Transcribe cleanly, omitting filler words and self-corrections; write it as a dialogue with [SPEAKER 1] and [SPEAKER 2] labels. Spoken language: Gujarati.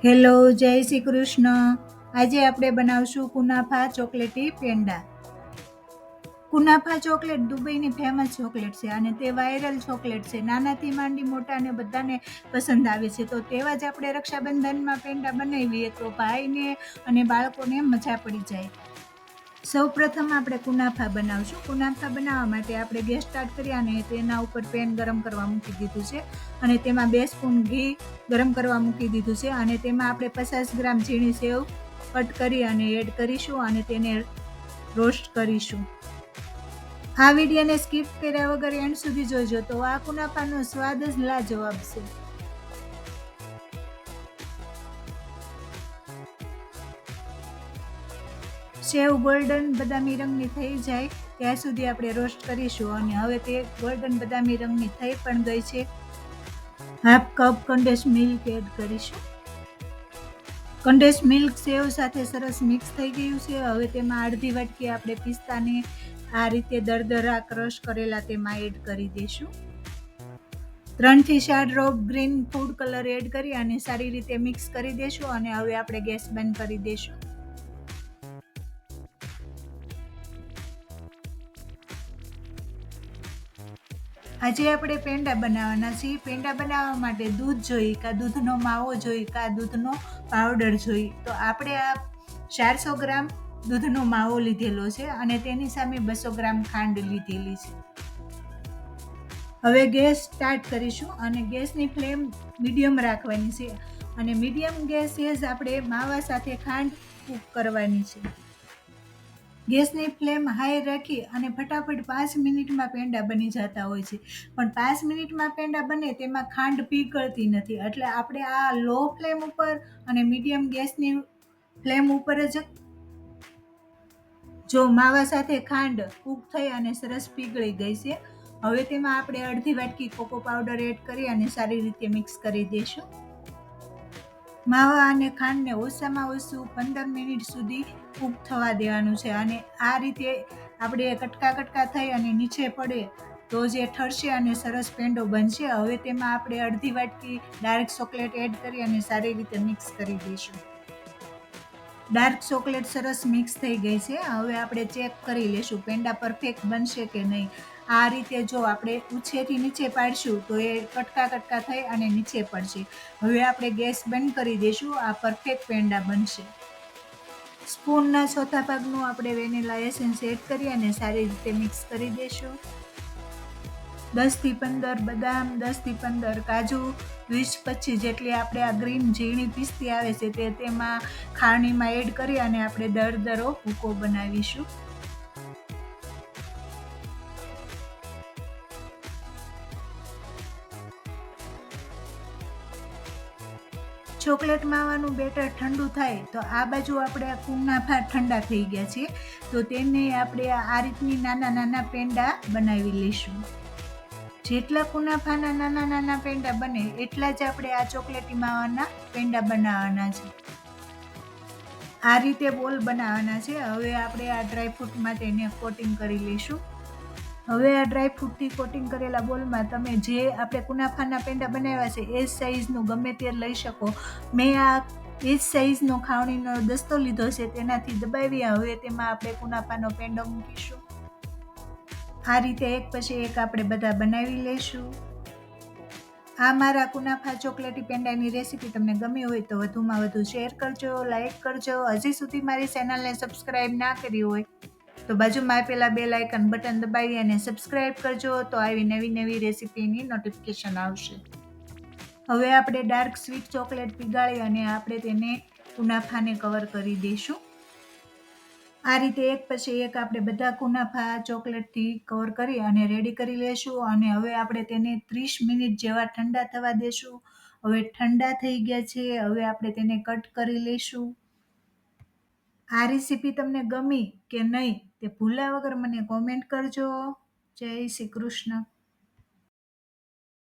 [SPEAKER 1] હેલો, જય શ્રી કૃષ્ણ. આજે આપણે બનાવશું કુનાફા ચોકલેટી પેંડા. કુનાફા ચોકલેટ દુબઈની ફેમસ ચોકલેટ છે અને તે વાયરલ ચોકલેટ છે. નાનાથી માંડી મોટાને બધાને પસંદ આવે છે. તો તેવા જ આપણે રક્ષાબંધનમાં પેંડા બનાવીએ તો ભાઈને અને બાળકોને મજા પડી જાય. સૌ પ્રથમ આપણે કુનાફા બનાવશું. કુનાફા બનાવવા માટે આપણે ગેસ સ્ટાર્ટ કરી અને તેના ઉપર પેન ગરમ કરવા મૂકી દીધું છે અને તેમાં 2 સ્પૂન ઘી ગરમ કરવા મૂકી દીધું છે અને તેમાં આપણે 50 ગ્રામ ઝીણી સેવ કટ કરી અને એડ કરીશું અને તેને રોસ્ટ કરીશું. આ વિડીયોને સ્કીપ કર્યા વગર એન્ડ સુધી જોજો તો આ કુનાફાનો સ્વાદ જ લાજવાબ છે. સેવ ગોલ્ડન બદામી રંગની થઈ જાય ત્યાં સુધી આપણે રોસ્ટ કરીશું અને હવે તે ગોલ્ડન બદામી રંગની થઈ પણ ગઈ છે. Half cup condense milk add કરીશું. કન્ડેન્સ મિલ્ક સેવ સાથે સરસ મિક્સ થઈ ગયું છે. હવે તેમાં અડધી વાટકી આપણે પિસ્તાને આ રીતે દરદરા ક્રશ કરેલા તેમાં એડ કરી દઈશું. 3 થી 4 drop green food colour add કરી અને સારી રીતે મિક્સ કરી દઈશું અને હવે આપણે ગેસ બંધ કરી દઈશું. આજે આપણે પેંડા બનાવવાના છીએ. પેંડા બનાવવા માટે દૂધ જોઈએ, કાં દૂધનો માવો જોઈએ, કાં દૂધનો પાવડર જોઈએ. તો આપણે આ 400 ગ્રામ દૂધનો માવો લીધેલો છે અને તેની સામે 200 ગ્રામ ખાંડ લીધેલી છે. હવે ગેસ સ્ટાર્ટ કરીશું અને ગેસની ફ્લેમ મીડિયમ રાખવાની છે અને મીડિયમ ગેસે જ આપણે માવા સાથે ખાંડ કૂક કરવાની છે. ગેસની ફ્લેમ હાઈ રાખી અને ફટાફટ 5 મિનિટમાં પેંડા બની જતા હોય છે, પણ 5 મિનિટમાં પેંડા બને તેમાં ખાંડ પીગળતી નથી. એટલે આપણે આ લો ફ્લેમ ઉપર અને મીડિયમ ગેસની ફ્લેમ ઉપર જ જો માવા સાથે ખાંડ કૂક થઈ અને સરસ પીગળી ગઈ છે. હવે તેમાં આપણે અડધી વાટકી કોકો પાવડર એડ કરી અને સારી રીતે મિક્સ કરી દઈશું. માવા અને ખાંડને ઓછામાં ઓછું 15 મિનિટ સુધી કૂક થવા દેવાનું છે અને આ રીતે આપણે કટકા થઈ અને નીચે પડે તો જે ઠરશે અને સરસ પેંડો બનશે. હવે તેમાં આપણે અડધી વાટકી ડાર્ક ચોકલેટ એડ કરી અને સારી રીતે મિક્સ કરી દઈશું. ડાર્ક ચોકલેટ સરસ મિક્સ થઈ ગઈ છે. હવે આપણે ચેક કરી લેશું પેંડા પરફેક્ટ બનશે કે નહીં. આ રીતે જો આપણે ઉછેથી નીચે પાડશું તો એ કટકા થઈ અને નીચે પડશે. હવે આપણે ગેસ બંધ કરી દઈશું. આ પરફેક્ટ પેંડા બનશે. સ્પૂનના ચોથા ભાગનું આપણે વેનીલા એસેન્સ એડ કરી અને સારી રીતે મિક્સ કરી દઈશું. 10 થી 15 બદામ, 10 થી 15 કાજુ, 20-25 જેટલી આપણે આ ગ્રીન ઝીણી પિસ્તી આવે છે તે તેમાં ખાણીમાં એડ કરી અને આપણે દરદરો ભૂકો બનાવીશું. ચોકલેટ માવાનું બેટર ઠંડુ થાય તો આ બાજુ આપણે આ કુનાફા ઠંડા થઈ ગયા છે તો તેને આપણે આ રીતની નાના પેંડા બનાવી લઈશું. જેટલા કુનાફાના નાના પેંડા બને એટલા જ આપણે આ ચોકલેટી માવાના પેંડા બનાવવાના છે. આ રીતે બોલ બનાવવાના છે. હવે આપણે આ ડ્રાયફ્રૂટમાં તેને કોટિંગ કરી લઈશું. હવે આ ડ્રાયફ્રૂટથી કોટિંગ કરેલા બોલમાં તમે જે આપણે કુનાફાના પેંડા બનાવ્યા છે એ સાઈઝનું ગમે તે લઈ શકો. મેં આ એ જ સાઈઝનો ખાવણીનો દસ્તો લીધો છે તેનાથી દબાવી હવે તેમાં આપણે કુનાફાનો પેંડો મૂકીશું. આ રીતે એક પછી એક આપણે બધા બનાવી લઈશું. આ મારા કુનાફા ચોકલેટી પેંડાની રેસીપી તમને ગમી હોય તો વધુમાં વધુ શેર કરજો, લાઈક કરજો. હજી સુધી મારી ચેનલને સબસ્ક્રાઈબ ના કરી હોય તો બાજુમાં આપેલા બેલ આઇકન બટન દબાવી અને સબસ્ક્રાઈબ કરજો તો આવી નવી રેસીપીની નોટિફિકેશન આવશે. હવે આપણે ડાર્ક સ્વીટ ચોકલેટ પીગાળી અને આપણે તેને કુનાફાને કવર કરી દઈશું. આ રીતે એક પછી એક આપણે બધા કુનાફા ચોકલેટથી કવર કરી અને રેડી કરી લેશું અને હવે આપણે તેને 30 મિનિટ જેવા ઠંડા થવા દેશું. હવે ઠંડા થઈ ગયા છે. હવે આપણે તેને કટ કરી લઈશું. આ રેસીપી તમને ગમી કે નહીં તે ભૂલ્યા વગર મને કોમેન્ટ કરજો. જય શ્રી કૃષ્ણ.